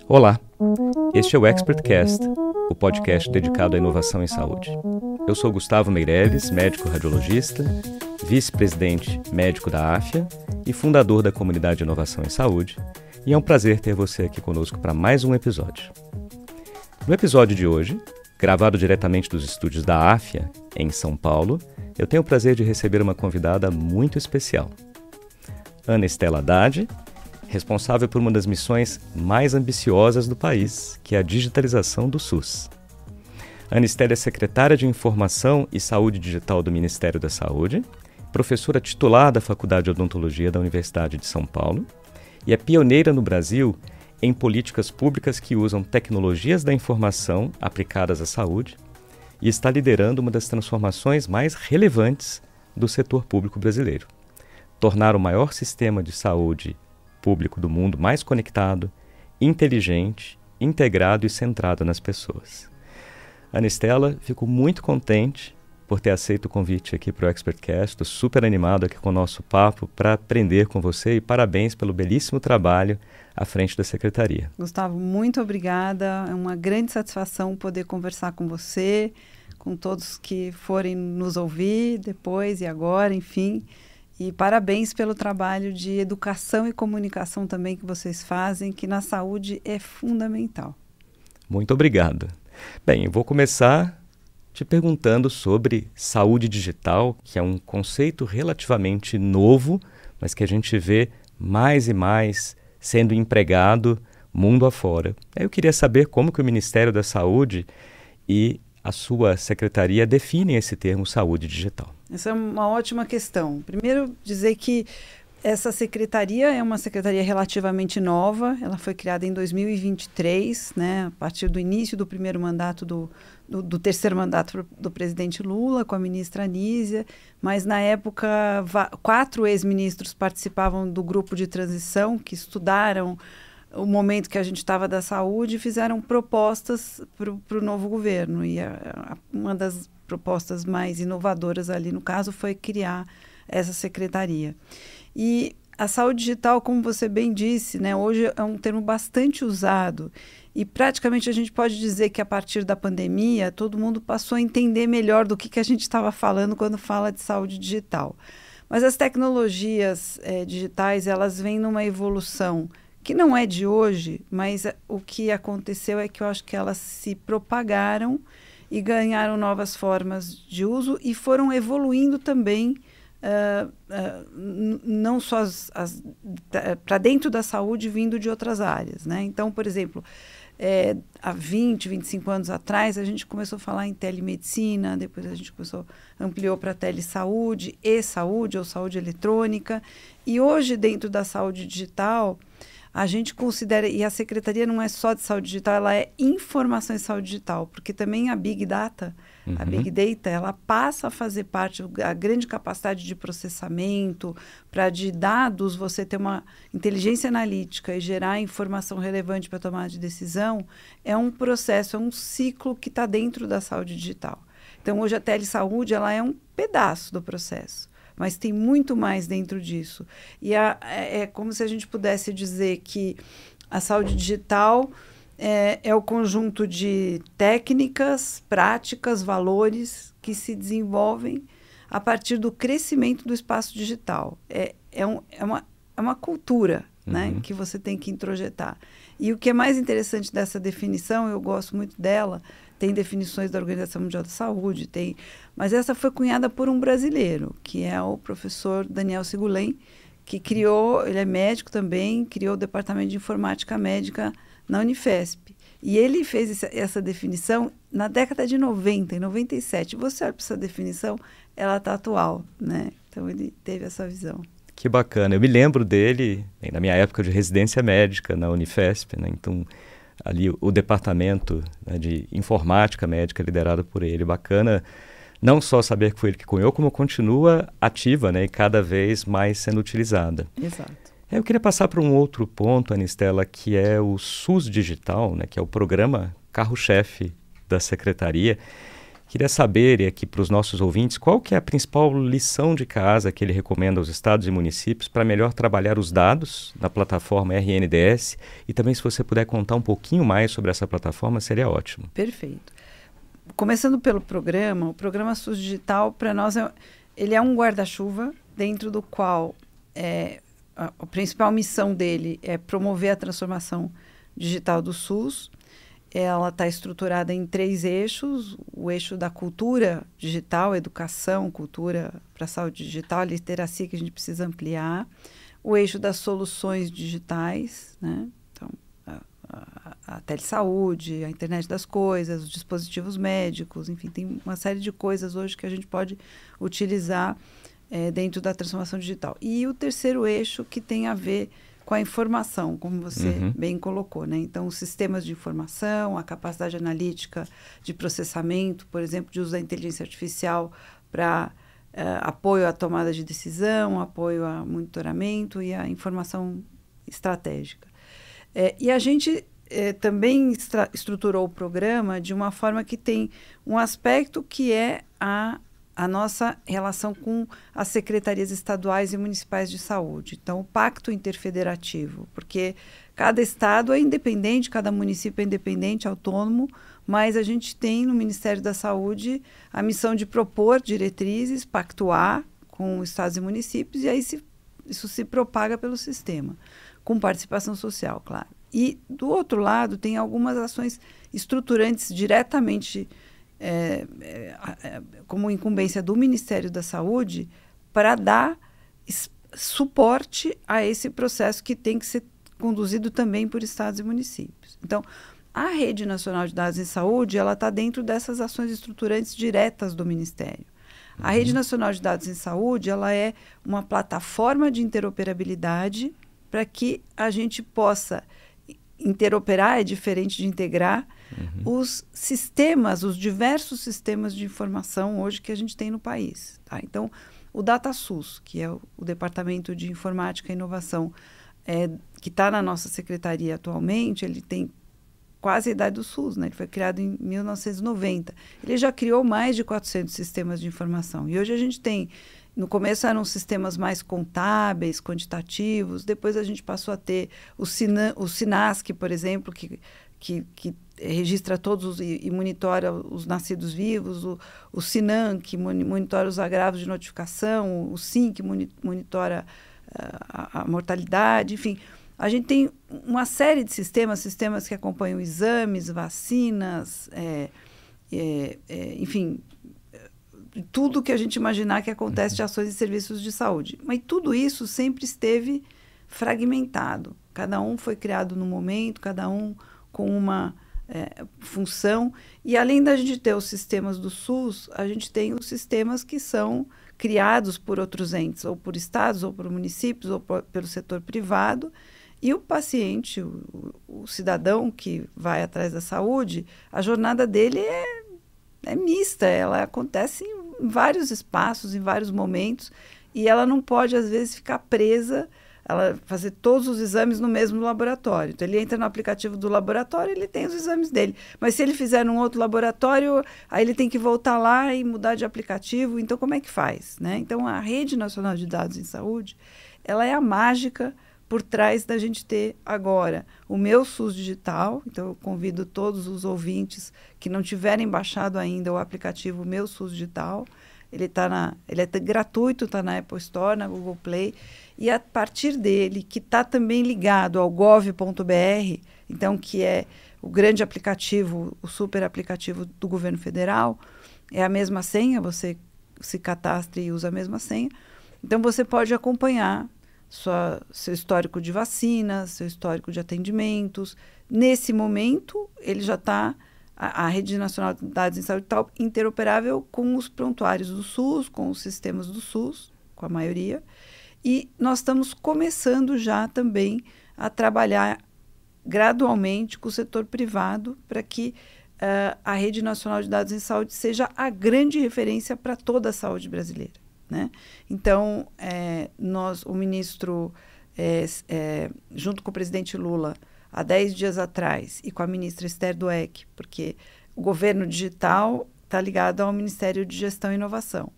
Olá, este é o ExpertCast, o podcast dedicado à inovação em saúde. Eu sou Gustavo Meireles, médico radiologista, vice-presidente médico da AFIA e fundador da comunidade de inovação em saúde, e é um prazer ter você aqui conosco para mais um episódio. No episódio de hoje, gravado diretamente dos estúdios da AFIA, em São Paulo, eu tenho o prazer de receber uma convidada muito especial. Ana Estela Haddad, responsável por uma das missões mais ambiciosas do país, que é a digitalização do SUS. Ana Estela é secretária de Informação e Saúde Digital do Ministério da Saúde, professora titular da Faculdade de Odontologia da Universidade de São Paulo e é pioneira no Brasil em políticas públicas que usam tecnologias da informação aplicadas à saúde e está liderando uma das transformações mais relevantes do setor público brasileiro: tornar o maior sistema de saúde público do mundo mais conectado, inteligente, integrado e centrado nas pessoas. Ana Estela, fico muito contente por ter aceito o convite aqui para o ExpertCast. Estou super animado aqui com o nosso papo para aprender com você e parabéns pelo belíssimo trabalho à frente da Secretaria. Gustavo, muito obrigada. É uma grande satisfação poder conversar com você, com todos que forem nos ouvir depois e agora, enfim. E parabéns pelo trabalho de educação e comunicação também que vocês fazem, que na saúde é fundamental. Muito obrigado. Bem, eu vou começar te perguntando sobre saúde digital, que é um conceito relativamente novo, mas que a gente vê mais e mais sendo empregado mundo afora. Eu queria saber como que o Ministério da Saúde e a sua secretaria definem esse termo saúde digital. Essa é uma ótima questão. Primeiro, dizer que essa secretaria é uma secretaria relativamente nova. Ela foi criada em 2023, né, a partir do início do primeiro mandato do terceiro mandato do presidente Lula, com a ministra Anísia, mas na época 4 ex-ministros participavam do grupo de transição que estudaram o momento que a gente estava da saúde e fizeram propostas para o novo governo. E uma das propostas mais inovadoras ali, no caso, foi criar essa secretaria. E a saúde digital, como você bem disse, né, hoje é um termo bastante usado e praticamente a gente pode dizer que a partir da pandemia todo mundo passou a entender melhor do que a gente estava falando quando fala de saúde digital. Mas as tecnologias digitais, elas vêm numa evolução que não é de hoje, mas o que aconteceu é que eu acho que elas se propagaram e ganharam novas formas de uso e foram evoluindo também, não só para dentro da saúde, vindo de outras áreas, né? Então, por exemplo, há 20, 25 anos atrás, a gente começou a falar em telemedicina, depois a gente ampliou para telesaúde, e-saúde ou saúde eletrônica, e hoje dentro da saúde digital, a gente considera, e a Secretaria não é só de saúde digital, ela é informação em saúde digital, porque também a Big Data, a Big Data, ela passa a fazer parte, a grande capacidade de processamento, para de dados você ter uma inteligência analítica e gerar informação relevante para tomar de decisão, é um processo, é um ciclo que está dentro da saúde digital. Então, hoje a telesaúde, ela é um pedaço do processo, mas tem muito mais dentro disso. E é como se a gente pudesse dizer que a saúde digital é o conjunto de técnicas, práticas, valores que se desenvolvem a partir do crescimento do espaço digital. É uma cultura, né, que você tem que introjetar. E o que é mais interessante dessa definição, eu gosto muito dela, tem definições da Organização Mundial da Saúde, mas essa foi cunhada por um brasileiro, que é o professor Daniel Sigulen, que criou, ele é médico também, criou o Departamento de Informática Médica na Unifesp. E ele fez essa definição na década de 90, em 97. Você olha para essa definição, ela está atual, né? Então, ele teve essa visão. Que bacana. Eu me lembro dele na minha época de residência médica na Unifesp, né? Então, ali o departamento, né, de informática médica liderado por ele. Bacana não só saber que foi ele que cunhou, como continua ativa, né, e cada vez mais sendo utilizada. Exato. Eu queria passar para um outro ponto, Ana Estela, que é o SUS Digital, né, que é o programa carro-chefe da Secretaria, Queria saber, e aqui para os nossos ouvintes, qual que é a principal lição de casa que ele recomenda aos estados e municípios para melhor trabalhar os dados na plataforma RNDS, e também se você puder contar um pouquinho mais sobre essa plataforma, seria ótimo. Perfeito. Começando pelo programa, o programa SUS Digital, para nós, ele é um guarda-chuva dentro do qual a principal missão dele é promover a transformação digital do SUS. Ela está estruturada em 3 eixos: o eixo da cultura digital, educação, cultura para a saúde digital, a literacia que a gente precisa ampliar, o eixo das soluções digitais, né? Então, a telesaúde, a internet das coisas, os dispositivos médicos, enfim, tem uma série de coisas hoje que a gente pode utilizar dentro da transformação digital. E o terceiro eixo que tem a ver com a informação, como você bem colocou, né? Então, os sistemas de informação, a capacidade analítica de processamento, por exemplo, de uso da inteligência artificial para apoio à tomada de decisão, apoio a monitoramento e a informação estratégica. E a gente também estruturou o programa de uma forma que tem um aspecto que é a nossa relação com as secretarias estaduais e municipais de saúde. Então, o pacto interfederativo, porque cada estado é independente, cada município é independente, autônomo, mas a gente tem no Ministério da Saúde a missão de propor diretrizes, pactuar com estados e municípios, e aí isso se propaga pelo sistema, com participação social, claro. E, do outro lado, tem algumas ações estruturantes diretamente como incumbência do Ministério da Saúde para dar suporte a esse processo que tem que ser conduzido também por estados e municípios. Então, a Rede Nacional de Dados em Saúde, ela está dentro dessas ações estruturantes diretas do Ministério. A Rede Nacional de Dados em Saúde, ela é uma plataforma de interoperabilidade para que a gente possa interoperar, é diferente de integrar, os sistemas, os diversos sistemas de informação hoje que a gente tem no país. Tá? Então, o DataSUS, que é o Departamento de Informática e Inovação, que está na nossa secretaria atualmente, ele tem quase a idade do SUS, né? Ele foi criado em 1990. Ele já criou mais de 400 sistemas de informação. E hoje a gente tem, no começo eram sistemas mais contábeis, quantitativos, depois a gente passou a ter o SINASC, por exemplo, que registra todos e monitora os nascidos vivos, o SINAM, que monitora os agravos de notificação, o SIM, que monitora a mortalidade, enfim. A gente tem uma série de sistemas que acompanham exames, vacinas, enfim, tudo que a gente imaginar que acontece de ações e serviços de saúde. Mas tudo isso sempre esteve fragmentado. Cada um foi criado no momento, cada um com uma função. E além da gente ter os sistemas do SUS, a gente tem os sistemas que são criados por outros entes, ou por estados, ou por municípios, ou pelo setor privado. E o paciente, o cidadão que vai atrás da saúde, a jornada dele é mista, ela acontece em vários espaços, em vários momentos, e ela não pode, às vezes, ficar presa, ela fazer todos os exames no mesmo laboratório. Então, ele entra no aplicativo do laboratório, ele tem os exames dele. Mas se ele fizer num outro laboratório, aí ele tem que voltar lá e mudar de aplicativo. Então, como é que faz, né? Então, a Rede Nacional de Dados em Saúde, ela é a mágica por trás da gente ter agora o Meu SUS Digital. Então, eu convido todos os ouvintes que não tiverem baixado ainda o aplicativo Meu SUS Digital. Ele é gratuito, está na Apple Store, na Google Play. E a partir dele, que está também ligado ao gov.br, então, que é o grande aplicativo, o super aplicativo do governo federal, é a mesma senha, você se cadastra e usa a mesma senha. Então, você pode acompanhar seu histórico de vacinas, seu histórico de atendimentos. Nesse momento, ele já está, a Rede Nacional de Dados em Saúde está interoperável com os prontuários do SUS, com os sistemas do SUS, com a maioria. E nós estamos começando já também a trabalhar gradualmente com o setor privado para que a Rede Nacional de Dados em Saúde seja a grande referência para toda a saúde brasileira. Né? Então, o ministro, junto com o presidente Lula, há 10 dias atrás, e com a ministra Esther Dweck, porque o governo digital está ligado ao Ministério de Gestão e Inovação.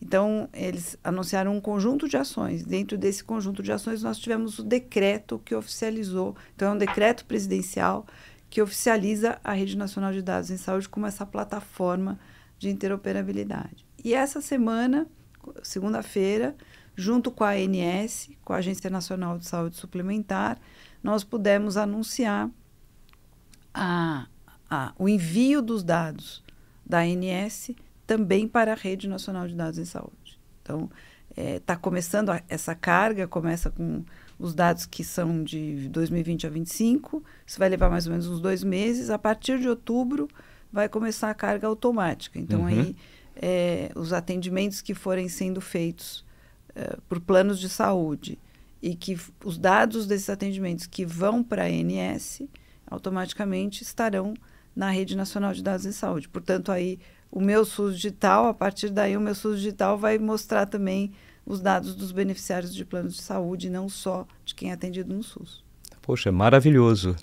Então, eles anunciaram um conjunto de ações. Dentro desse conjunto de ações, nós tivemos o decreto que oficializou. Então, é um decreto presidencial que oficializa a Rede Nacional de Dados em Saúde como essa plataforma de interoperabilidade. E essa semana, segunda-feira, junto com a ANS, com a Agência Nacional de Saúde Suplementar, nós pudemos anunciar o envio dos dados da ANS também para a Rede Nacional de Dados em Saúde. Então, está começando essa carga, começa com os dados que são de 2020 a 2025, isso vai levar mais ou menos uns 2 meses. A partir de outubro, vai começar a carga automática. Então, aí, os atendimentos que forem sendo feitos por planos de saúde e que os dados desses atendimentos que vão para a ANS, automaticamente estarão na Rede Nacional de Dados em Saúde. Portanto, aí o meu SUS digital, a partir daí o meu SUS digital vai mostrar também os dados dos beneficiários de planos de saúde, não só de quem é atendido no SUS. Poxa, maravilhoso.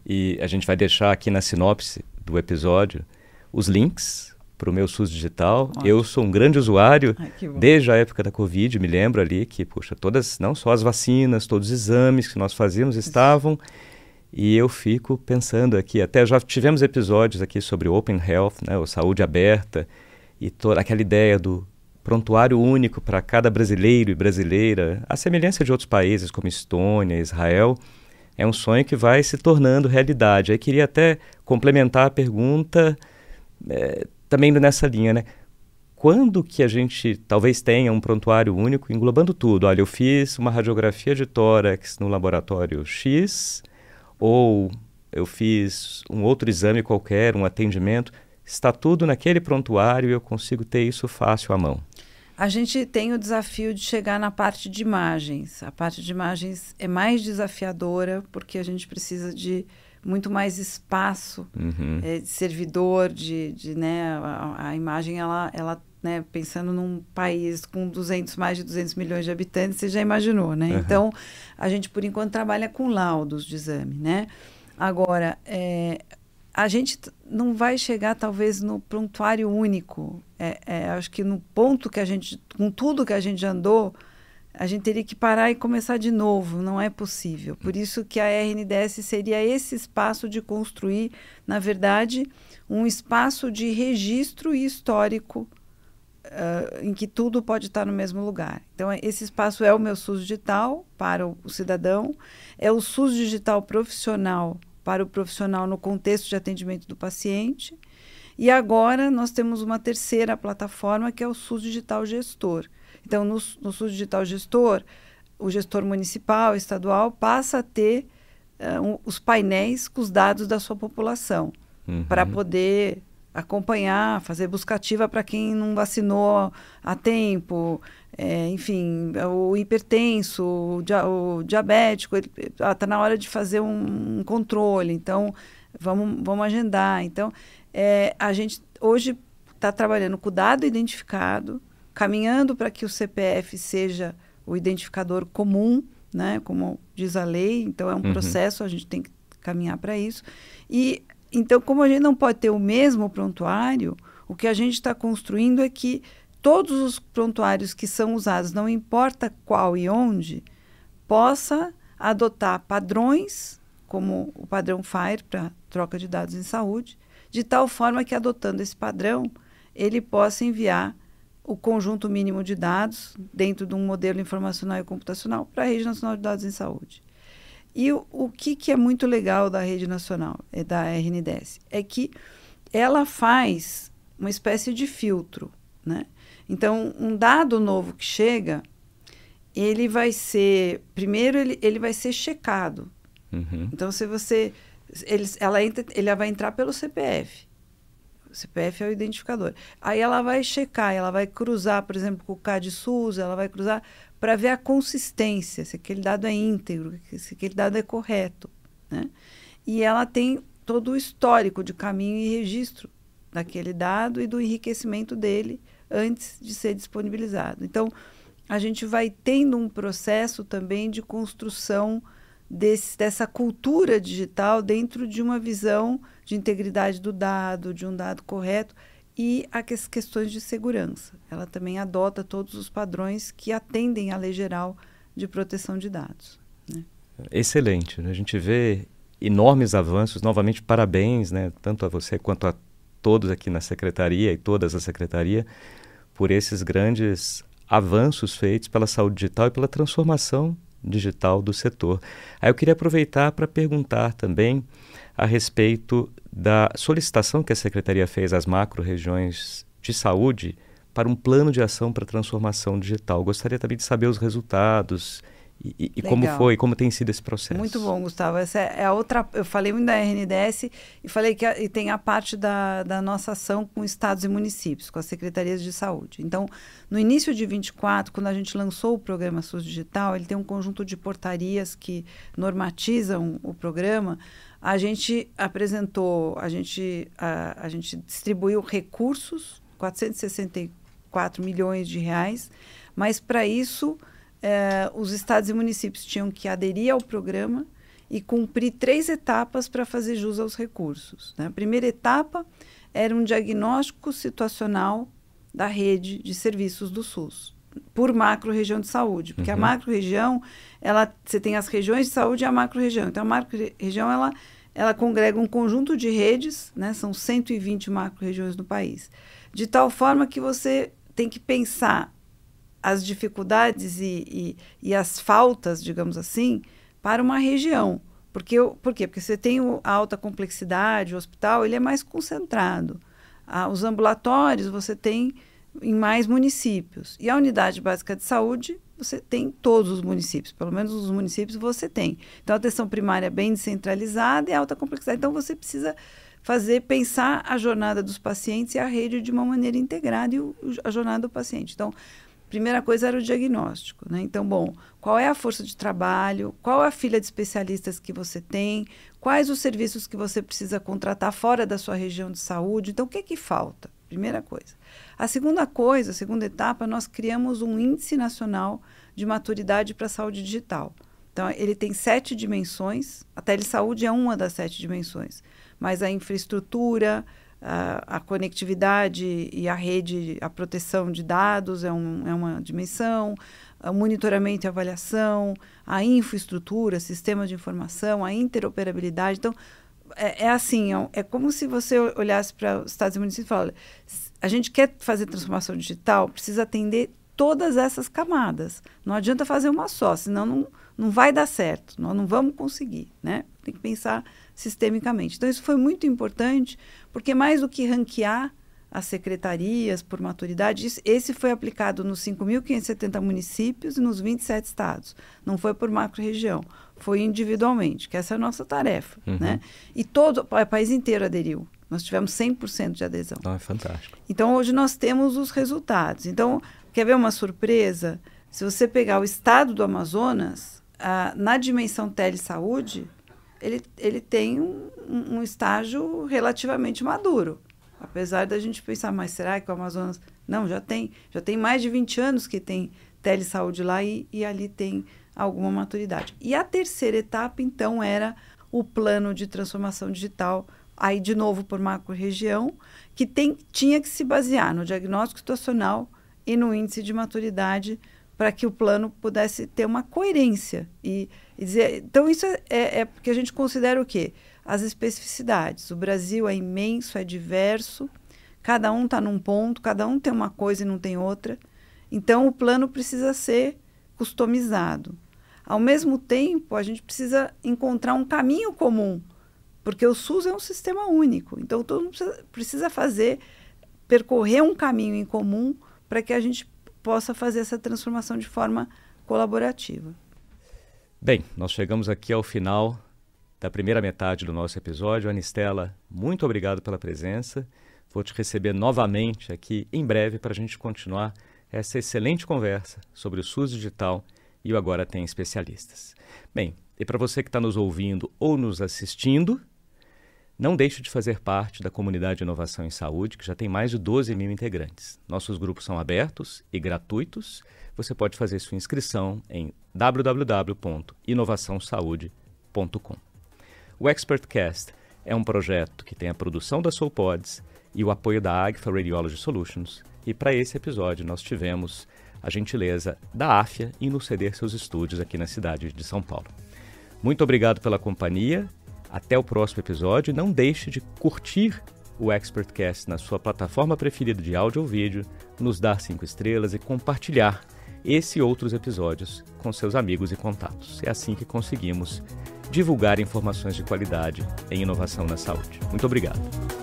E a gente vai deixar aqui na sinopse do episódio os links para o meu SUS digital. Ótimo. Eu sou um grande usuário desde a época da Covid, me lembro ali que, poxa, todas, não só as vacinas, todos os exames que nós fazíamos estavam. E eu fico pensando aqui, até já tivemos episódios aqui sobre Open Health, né, ou saúde aberta, e toda aquela ideia do prontuário único para cada brasileiro e brasileira, a semelhança de outros países como Estônia, Israel, é um sonho que vai se tornando realidade. Aí queria até complementar a pergunta também nessa linha, né? Quando que a gente talvez tenha um prontuário único englobando tudo? Olha, eu fiz uma radiografia de tórax no laboratório X, ou eu fiz um outro exame qualquer, um atendimento, está tudo naquele prontuário e eu consigo ter isso fácil à mão. A gente tem o desafio de chegar na parte de imagens. A parte de imagens é mais desafiadora porque a gente precisa de muito mais espaço de servidor, né, a imagem, ela né, pensando num país com mais de 200 milhões de habitantes, você já imaginou, né? Então, a gente, por enquanto, trabalha com laudos de exame, né? Agora, a gente não vai chegar, talvez, no prontuário único. Acho que no ponto que a gente, com tudo que a gente andou, a gente teria que parar e começar de novo, não é possível. Por isso que a RNDS seria esse espaço de construir, na verdade, um espaço de registro e histórico em que tudo pode estar no mesmo lugar. Então, esse espaço é o meu SUS digital para o cidadão, é o SUS digital profissional para o profissional no contexto de atendimento do paciente, e agora nós temos uma terceira plataforma que é o SUS digital gestor. Então, no SUS digital gestor, o gestor municipal, estadual, passa a ter os painéis com os dados da sua população, para poder acompanhar, fazer busca ativa para quem não vacinou a tempo, enfim, o hipertenso, o diabético, está na hora de fazer um controle, então vamos agendar. Então, a gente hoje está trabalhando com o dado identificado, caminhando para que o CPF seja o identificador comum, né, como diz a lei, então é um processo, a gente tem que caminhar para isso. E então, como a gente não pode ter o mesmo prontuário, o que a gente está construindo é que todos os prontuários que são usados, não importa qual e onde, possa adotar padrões, como o padrão FHIR, para troca de dados em saúde, de tal forma que, adotando esse padrão, ele possa enviar o conjunto mínimo de dados dentro de um modelo informacional e computacional para a Rede Nacional de Dados em Saúde. E o que é muito legal da Rede Nacional, da RNDS, é que ela faz uma espécie de filtro, né? Então, um dado novo que chega, ele vai ser, primeiro ele vai ser checado. Então, se você, ela vai entrar pelo CPF. O CPF é o identificador. Aí ela vai checar, ela vai cruzar, por exemplo, com o CAD-SUS, ela vai cruzar para ver a consistência, se aquele dado é íntegro, se aquele dado é correto, né? E ela tem todo o histórico de caminho e registro daquele dado e do enriquecimento dele antes de ser disponibilizado. Então, a gente vai tendo um processo também de construção dessa cultura digital dentro de uma visão de integridade do dado, de um dado correto, e as questões de segurança. Ela também adota todos os padrões que atendem à Lei Geral de Proteção de Dados, né? Excelente, né? A gente vê enormes avanços. Novamente, parabéns, né, tanto a você quanto a todos aqui na Secretaria e todas a Secretaria por esses grandes avanços feitos pela saúde digital e pela transformação digital do setor. Aí eu queria aproveitar para perguntar também a respeito da solicitação que a Secretaria fez às macro-regiões de saúde para um plano de ação para a transformação digital. Gostaria também de saber os resultados e como foi, como tem sido esse processo. Muito bom, Gustavo. Essa é a outra. Eu falei muito da RNDS e falei que e tem a parte da nossa ação com estados e municípios, com as secretarias de saúde. Então, no início de 24, quando a gente lançou o programa SUS Digital, ele tem um conjunto de portarias que normatizam o programa. A gente apresentou, a gente distribuiu recursos, 464 milhões de reais, mas para isso os estados e municípios tinham que aderir ao programa e cumprir 3 etapas para fazer jus aos recursos, né? A primeira etapa era um diagnóstico situacional da rede de serviços do SUS, por macro-região de saúde, porque a macro-região, você tem as regiões de saúde e a macro-região. Então, a macro-região, ela congrega um conjunto de redes, né? São 120 macro-regiões no país, de tal forma que você tem que pensar as dificuldades e as faltas, digamos assim, para uma região. Por quê? Porque você tem a alta complexidade, o hospital, ele é mais concentrado. Os ambulatórios você tem em mais municípios. E a unidade básica de saúde, você tem em todos os municípios, pelo menos os municípios você tem. Então, a atenção primária é bem descentralizada e alta complexidade. Então, você precisa pensar a jornada dos pacientes e a rede de uma maneira integrada e a jornada do paciente. Então, primeira coisa era o diagnóstico, né? Então, bom, qual é a força de trabalho, qual é a fila de especialistas que você tem, quais os serviços que você precisa contratar fora da sua região de saúde. Então, o que falta? Primeira coisa. A segunda etapa, nós criamos um Índice Nacional de Maturidade para a Saúde Digital. Então, ele tem 7 dimensões, a telesaúde é uma das 7 dimensões, mas a infraestrutura, a conectividade e a rede, a proteção de dados é uma dimensão, o monitoramento e avaliação, a infraestrutura, sistema de informação, a interoperabilidade. Então, é como se você olhasse para os estados e municípios e falasse, a gente quer fazer transformação digital, precisa atender todas essas camadas. Não adianta fazer uma só, senão não vai dar certo, nós não vamos conseguir, né? Tem que pensar sistemicamente. Então, isso foi muito importante, porque mais do que ranquear as secretarias por maturidade, esse foi aplicado nos 5.570 municípios e nos 27 estados. Não foi por macro-região, foi individualmente, que essa é a nossa tarefa, né? E o país inteiro aderiu. Nós tivemos 100% de adesão. É fantástico. Então, hoje nós temos os resultados. Então, quer ver uma surpresa? Se você pegar o estado do Amazonas, na dimensão telesaúde, ele tem um estágio relativamente maduro. Apesar da gente pensar, mas será que o Amazonas... Não, já tem mais de 20 anos que tem telesaúde lá e ali tem alguma maturidade. E a terceira etapa, então, era o plano de transformação digital, aí de novo por macro-região, que tinha que se basear no diagnóstico situacional e no índice de maturidade para que o plano pudesse ter uma coerência. E dizer, então, isso é porque a gente considera o quê? As especificidades. O Brasil é imenso, é diverso, cada um está num ponto, cada um tem uma coisa e não tem outra. Então, o plano precisa ser customizado. Ao mesmo tempo, a gente precisa encontrar um caminho comum, porque o SUS é um sistema único. Então, todo mundo precisa percorrer um caminho em comum para que a gente possa fazer essa transformação de forma colaborativa. Bem, nós chegamos aqui ao final da primeira metade do nosso episódio. Anistela, muito obrigado pela presença. Vou te receber novamente aqui em breve para a gente continuar essa excelente conversa sobre o SUS digital e o Agora Tem Especialistas. Bem, e para você que está nos ouvindo ou nos assistindo, não deixe de fazer parte da comunidade de inovação em saúde, que já tem mais de 12 mil integrantes. Nossos grupos são abertos e gratuitos. Você pode fazer sua inscrição em www.inovaçãosaude.com. O ExpertCast é um projeto que tem a produção da Soulpods e o apoio da Agfa Radiology Solutions. E para esse episódio nós tivemos a gentileza da AFIA em nos ceder seus estúdios aqui na cidade de São Paulo. Muito obrigado pela companhia, até o próximo episódio. Não deixe de curtir o ExpertCast na sua plataforma preferida de áudio ou vídeo, nos dar 5 estrelas e compartilhar esse e outros episódios com seus amigos e contatos. É assim que conseguimos divulgar informações de qualidade em inovação na saúde. Muito obrigado.